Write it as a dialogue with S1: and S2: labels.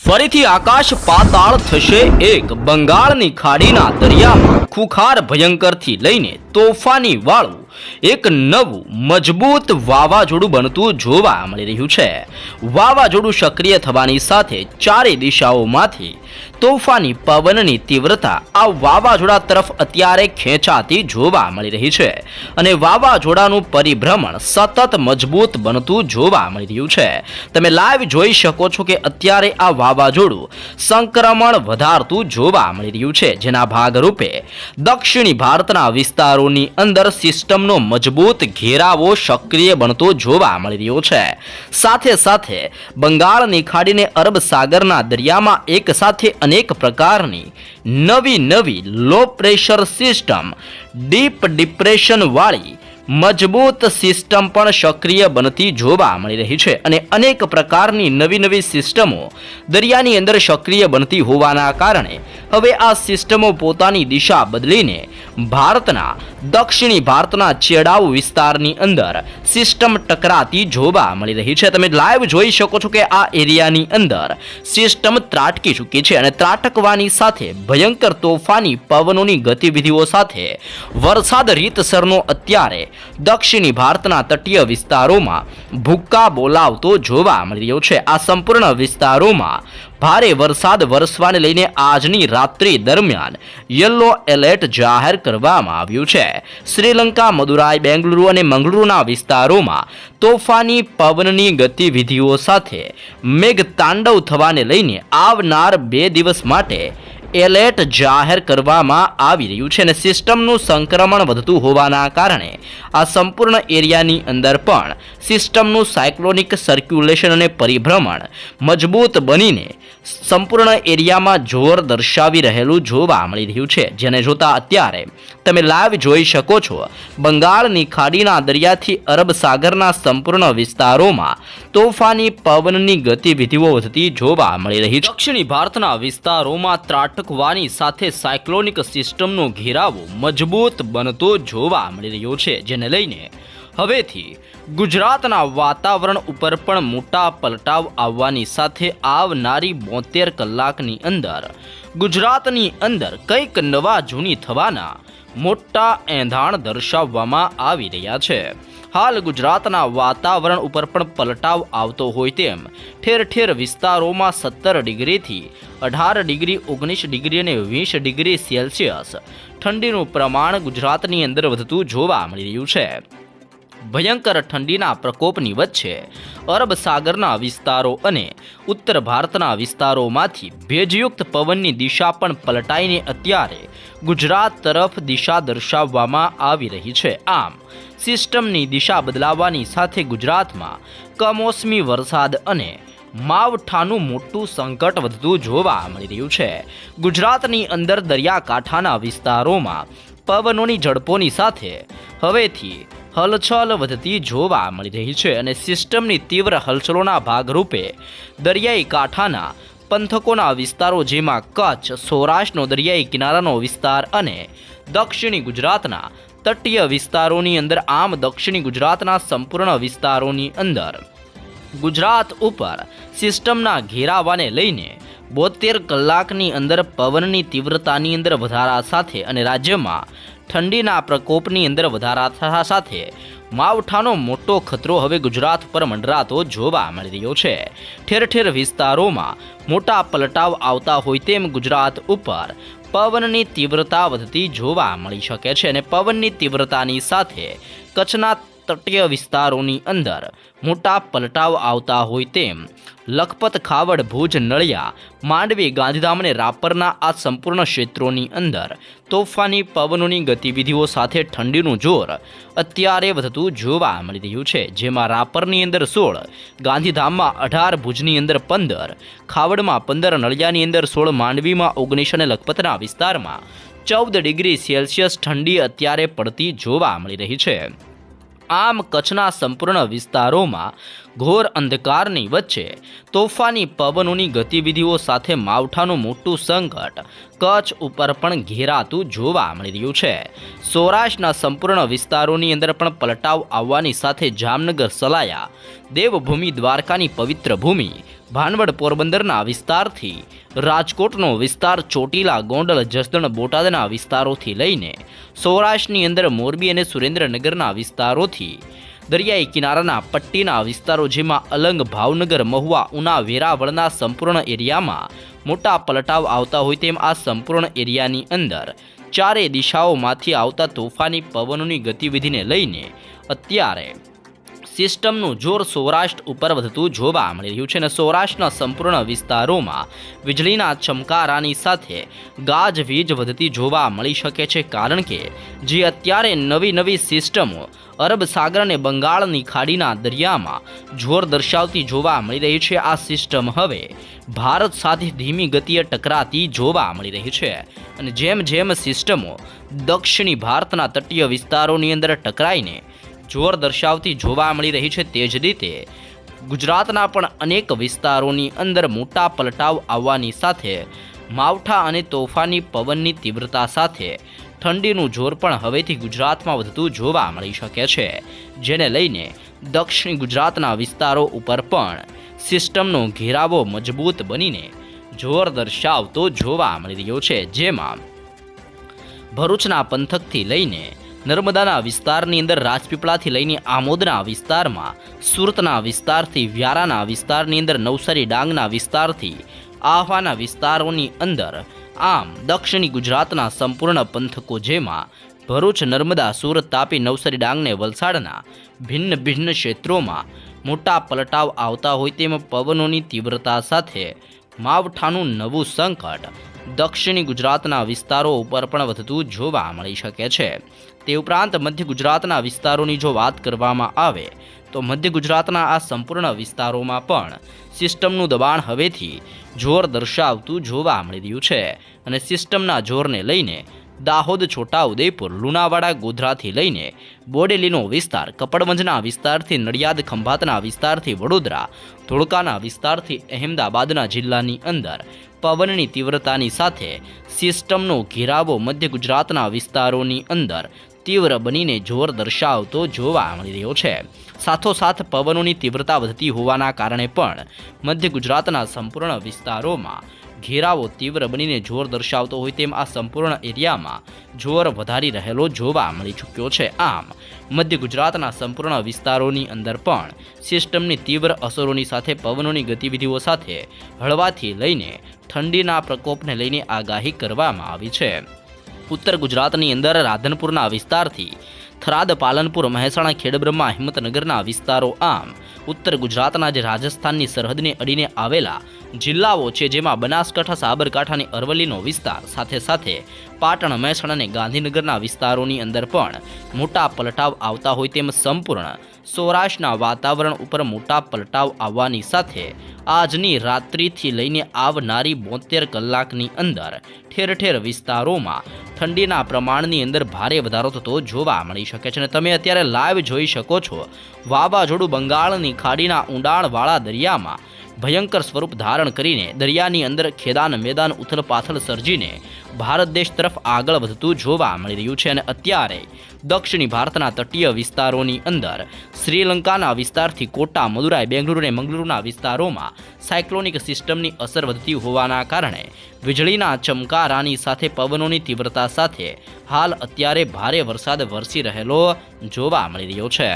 S1: ફરીથી આકાશ પાતાળ થશે એક બંગાળની ખાડીના દરિયામાં ખુખાર ભયંકરથી લઈને તોફાની વાળું એક નવું મજબૂત વાવાઝોડું બનતું જોવા મળી રહ્યું છે। વાવાઝોડું સક્રિય થવાની સાથે ચારે દિશાઓમાંથી તોફાની પવનની તીવ્રતા આ વાવાઝોડા તરફ અત્યારે ખેંચાતી જોવા મળી રહી છે અને વાવાઝોડાનું પરિભ્રમણ સતત મજબૂત બનતું જોવા મળી રહ્યું છે। તમે લાઈવ જોઈ શકો છો કે અત્યારે આ વાવાઝોડું સંક્રમણ વધારતું જોવા મળી રહ્યું છે, જેના ભાગરૂપે દક્ષિણી ભારતના વિસ્તારોની અંદર સિસ્ટમનો મજબૂત ઘેરાવો સક્રિય બનતો જોવા મળી રહ્યો છે। સાથે સાથે બંગાળની ખાડીને અરબ સાગરના દરિયામાં એક સાથે અનેક પ્રકારની નવી low pressure system deep depression વાળી મજબૂત સિસ્ટમ પણ સક્રિય બનતી જોવા મળી રહી છે અને અનેક પ્રકારની નવી સિસ્ટમો દરિયાની અંદર સક્રિય બનતી હોવાના કારણે હવે આ સિસ્ટમો પોતાની દિશા બદલીને ભારતના દક્ષિણી ભારતના છેડાઉ વિસ્તારની અંદર સિસ્ટમ ટકરાતી જોવા મળી રહી છે। તમે લાઈવ જોઈ શકો છો કે આ એરિયાની અંદર સિસ્ટમ ત્રાટકી ચૂકી છે અને ત્રાટકવાની સાથે ભયંકર તોફાની પવનોની ગતિવિધિઓ સાથે વરસાદ રીતસરનો અત્યારે દક્ષિણી ભારતના તટીય વિસ્તારોમાં ભૂક્કા બોલાવતો જોવા મળી રહ્યો છે। આ સંપૂર્ણ વિસ્તારોમાં ભારે વરસાદ વરસવાને લઈને આજની રાત્રિ દરમિયાન યલો એલર્ટ જાહેર કરવામાં આવ્યું છે। શ્રીલંકા, મદુરાઈ, બેંગલુરુ અને મંગળુરુના વિસ્તારોમાં તોફાની પવનની ગતિવિધિઓ સાથે મેઘ તાંડવ થવાને લઈને આવનાર 2 દિવસ માટે એલર્ટ જાહેર કરવામાં આવી રહ્યું છે અને સિસ્ટમનું સંક્રમણ વધતું હોવાના કારણે આ સંપૂર્ણ એરિયાની અંદર પણ સિસ્ટમનું સાયક્લોનિક સર્ક્યુલેશન અને પરિભ્રમણ મજબૂત બનીને સંપૂર્ણ એરિયામાં જોર દર્શાવી રહેલું જોવા મળી રહ્યું છે, જેને જોતા અત્યારે તમે લાઈવ જોઈ શકો છો બંગાળની ખાડીના દરિયાથી અરબ સાગરના સંપૂર્ણ વિસ્તારોમાં તોફાની પવનની ગતિવિધિઓ વધતી જોવા મળી રહી છે। દક્ષિણી ભારતના વિસ્તારોમાં ત્રાટકવાની સાથે સાયક્લોનિક સિસ્ટમનો ઘેરાવો મજબૂત બનતો જોવા મળી રહ્યો છે, જેને લઈને હવેથી ગુજરાતના વાતાવરણ ઉપર પણ મોટા પલટાવ આવવાની સાથે આવનારી 72 કલાકની અંદર ગુજરાતની અંદર કંઈક નવા જૂની થવાના મોટા એંધાણ દર્શાવવામાં આવી રહ્યા છે। હાલ ગુજરાતના વાતાવરણ ઉપર પણ પલટાવ આવતો હોય તેમ ઠેર ઠેર વિસ્તારોમાં 17 ડિગ્રીથી 18 ડિગ્રી, 19 ડિગ્રી અને 20 ડિગ્રી સેલ્સિયસ ઠંડીનું પ્રમાણ ગુજરાતની અંદર વધતું જોવા મળી રહ્યું છે। ભયંકર ઠંડીના પ્રકોપની વચ્ચે અરબ સાગરના વિસ્તારો અને ઉત્તર ભારતના વિસ્તારોમાંથી ભેજયુક્ત પવનની દિશા પણ પલટાઈને અત્યારે ગુજરાત તરફ દિશા દર્શાવવામાં આવી રહી છે। આમ સિસ્ટમની દિશા બદલાવાની સાથે ગુજરાતમાં કમોસમી વરસાદ અને માવઠાનું મોટું સંકટ વધતું જોવા મળી રહ્યું છે। ગુજરાતની અંદર દરિયાકાંઠાના વિસ્તારોમાં પવનોની ઝડપોની સાથે હવેથી હલચલ વધતી જોવા મળી રહી છે અને સિસ્ટમની તીવ્ર હલચલોના ભાગરૂપે દરિયાઈ કાંઠાના પંથકોના વિસ્તારો જેમાં કચ્છ, સૌરાષ્ટ્રનો દરિયાઈ કિનારાનો વિસ્તાર અને દક્ષિણી ગુજરાતના તટીય વિસ્તારોની અંદર આમ દક્ષિણી ગુજરાતના સંપૂર્ણ વિસ્તારોની અંદર ગુજરાત ઉપર સિસ્ટમના ઘેરાવાને લઈને 72 કલાકની અંદર પવનની તીવ્રતાની અંદર વધારા સાથે અને રાજ્યમાં ઠંડીના પ્રકોપની અંદર વધારા થવા સાથે માવઠાનો મોટો ખતરો હવે ગુજરાત પર મંડરાતો જોવા મળી રહ્યો છે। ઠેર ઠેર વિસ્તારોમાં મોટા પલટાવ આવતા હોય તેમ ગુજરાત ઉપર પવનની તીવ્રતા વધતી જોવા મળી શકે છે અને પવનની તીવ્રતાની સાથે કચ્છના તટીય વિસ્તારોની અંદર મોટા પલટાવ આવતા હોય તેમ લખપત, ખાવડ, ભુજ, નળિયા, માંડવી, ગાંધીધામ અને રાપરના આ સંપૂર્ણ ક્ષેત્રોની અંદર તોફાની પવનોની ગતિવિધિઓ સાથે ઠંડીનું જોર અત્યારે વધતું જોવા મળી રહ્યું છે, જેમાં રાપરની અંદર 16, ગાંધીધામમાં 18, ભુજની અંદર 15, ખાવડમાં 15, નળિયાની અંદર 16, માંડવીમાં 19 અને લખપતના વિસ્તારમાં 14 ડિગ્રી સેલ્સિયસ ઠંડી અત્યારે પડતી જોવા મળી રહી છે। આમ કચ્છના સંપૂર્ણ વિસ્તારોમાં ઘોર અંધકારની વચ્ચે તોફાની પવનોની ગતિવિધિઓ સાથે માવઠાનું મોટું સંકટ કચ્છ ઉપર પણ ઘેરાતું જોવા મળી રહ્યું છે। સૌરાષ્ટ્રના સંપૂર્ણ વિસ્તારોની અંદર પણ પલટાવ આવવાની સાથે જામનગર, સલાયા, દેવભૂમિ દ્વારકાની પવિત્ર ભૂમિ, ભાનવડ પોરબંદરના વિસ્તારથી રાજકોટનો વિસ્તાર, ચોટીલા, ગોંડલ, જસદણ, બોટાદના વિસ્તારોથી લઈને સૌરાષ્ટ્રની અંદર મોરબી અને સુરેન્દ્રનગરના વિસ્તારોથી દરિયાઈ કિનારાના પટ્ટીના વિસ્તારો જેમાં અલંગ, ભાવનગર, મહુવા, ઉના, વેરાવળના સંપૂર્ણ એરિયામાં મોટા પલટાવ આવતા હોય તેમ આ સંપૂર્ણ એરિયાની અંદર ચારે દિશાઓમાંથી આવતા તોફાની પવનોની ગતિવિધિને લઈને અત્યારે સિસ્ટમનું જોર સૌરાષ્ટ્ર ઉપર વધતું જોવા મળી રહ્યું છે અને સૌરાષ્ટ્રના સંપૂર્ણ વિસ્તારોમાં વીજળીના ચમકારાની સાથે ગાજવીજ વધતી જોવા મળી શકે છે, કારણ કે જે અત્યારે નવી સિસ્ટમો અરબ સાગર અને બંગાળની ખાડીના દરિયામાં જોર દર્શાવતી જોવા મળી રહી છે, આ સિસ્ટમ હવે ભારત સાથે ધીમી ગતિએ ટકરાતી જોવા મળી રહી છે અને જેમ સિસ્ટમો દક્ષિણી ભારતના તટીય વિસ્તારોની અંદર ટકરાઈને જોર દર્શાવતી જોવા મળી રહી છે, તે જ રીતે ગુજરાતના પણ અનેક વિસ્તારોની અંદર મોટા પલટાવ આવવાની સાથે માવઠા અને તોફાની પવનની તીવ્રતા સાથે ઠંડીનું જોર પણ હવેથી ગુજરાતમાં વધતું જોવા મળી શકે છે, જેને લઈને દક્ષિણ ગુજરાતના વિસ્તારો ઉપર પણ સિસ્ટમનો ઘેરાવો મજબૂત બનીને જોર દર્શાવતો જોવા મળી રહ્યો છે, જેમાં ભરૂચના પંથકથી લઈને નર્મદાના વિસ્તારની અંદર રાજપીપળાથી લઈને આમોદના વિસ્તારમાં, સુરતના વિસ્તારથી વ્યારાના વિસ્તારની અંદર, નવસારી ડાંગના વિસ્તારથી આહવાના વિસ્તારોની અંદર આમ દક્ષિણી ગુજરાતના સંપૂર્ણ પંથકો જેમાં ભરૂચ, નર્મદા, સુરત, તાપી, નવસારી, ડાંગ ને વલસાડના ભિન્ન ક્ષેત્રોમાં મોટા પલટાવ આવતા હોય તેમ પવનોની તીવ્રતા સાથે માવઠાનું નવું સંકટ દક્ષિણી ગુજરાતના વિસ્તારો ઉપર પણ વધતું જોવા મળી શકે છે. તે ઉપરાંત મધ્ય ગુજરાતના વિસ્તારોની જો વાત કરવામાં આવે તો મધ્ય ગુજરાતના આ સંપૂર્ણ વિસ્તારોમાં પણ સિસ્ટમનું દબાણ હવેથી જોર દર્શાવતું જોવા મળી રહ્યું છે અને સિસ્ટમના જોરને લઈને દાહોદ, છોટાઉદેપુર, લુણાવાડા, ગોધરાથી લઈને બોડેલીનો વિસ્તાર, કપડવંજના વિસ્તારથી નડિયાદ, ખંભાતના વિસ્તારથી વડોદરા, ધોળકાના વિસ્તારથી અહેમદાબાદના જિલ્લાની અંદર પવનની તીવ્રતાની સાથે સિસ્ટમનો ઘેરાવો મધ્ય ગુજરાતના વિસ્તારોની અંદર તીવ્ર બનીને જોર દર્શાવતો જોવા મળી રહ્યો છે. સાથોસાથ પવનોની તીવ્રતા વધતી હોવાના કારણે પણ મધ્ય ગુજરાતના સંપૂર્ણ વિસ્તારોમાં ઘેરાવો તીવ્ર બનીને જોર દર્શાવતો હોય તેમ આ સંપૂર્ણ એરિયામાં જોર વધારી રહેલો જોવા મળી ચૂક્યો છે. આમ મધ્ય ગુજરાતના સંપૂર્ણ વિસ્તારોની અંદર પણ સિસ્ટમની તીવ્ર અસરોની સાથે પવનોની ગતિવિધિઓ સાથે હળવાથી લઈને ઠંડીના પ્રકોપને લઈને આગાહી કરવામાં આવી છે. ઉત્તર ગુજરાતની અંદર રાધનપુરના વિસ્તારથી થરાદ, પાલનપુર, મહેસાણા, ખેડબ્રહ્મા, હિંમતનગરના વિસ્તારો, આમ ઉત્તર ગુજરાતના જે રાજસ્થાનની સરહદને અડીને આવેલા જિલ્લાઓ છે જેમાં બનાસકાંઠા, સાબરકાંઠા અને અરવલ્લીનો વિસ્તાર, સાથે પાટણ, મહેસાણા અને ગાંધીનગરના વિસ્તારોની અંદર પણ મોટા પલટાવ આવતા હોય તેમ સંપૂર્ણ સૌરાષ્ટ્રના વાતાવરણ ઉપર મોટા પલટાવ આવવાની સાથે આજની રાત્રિથી લઈને આવનારી 72 કલાકની અંદર ઠેર વિસ્તારોમાં ઠંડીના પ્રમાણની અંદર ભારે વધારો થતો જોવા મળી શકે છે અને તમે અત્યારે લાઈવ જોઈ શકો છો વાવાઝોડું બંગાળની ખાડીના ઊંડાણવાળા દરિયામાં ભયંકર સ્વરૂપ ધારણ કરીને દરિયાની અંદર ખેદાન મેદાન ઉથલપાથલ સર્જીને ભારત દેશ તરફ આગળ વધતું જોવા મળી રહ્યું છે અને અત્યારે દક્ષિણી ભારતના તટીય વિસ્તારોની અંદર શ્રીલંકાના વિસ્તારથી કોટા, મદુરાઈ, બેંગલુરુ અને મંગલુરુના વિસ્તારોમાં સાયક્લોનિક સિસ્ટમની અસર વધતી હોવાના કારણે વીજળીના ચમકારાની સાથે પવનોની તીવ્રતા સાથે હાલ અત્યારે ભારે વરસાદ વરસી રહેલો જોવા મળી રહ્યો છે.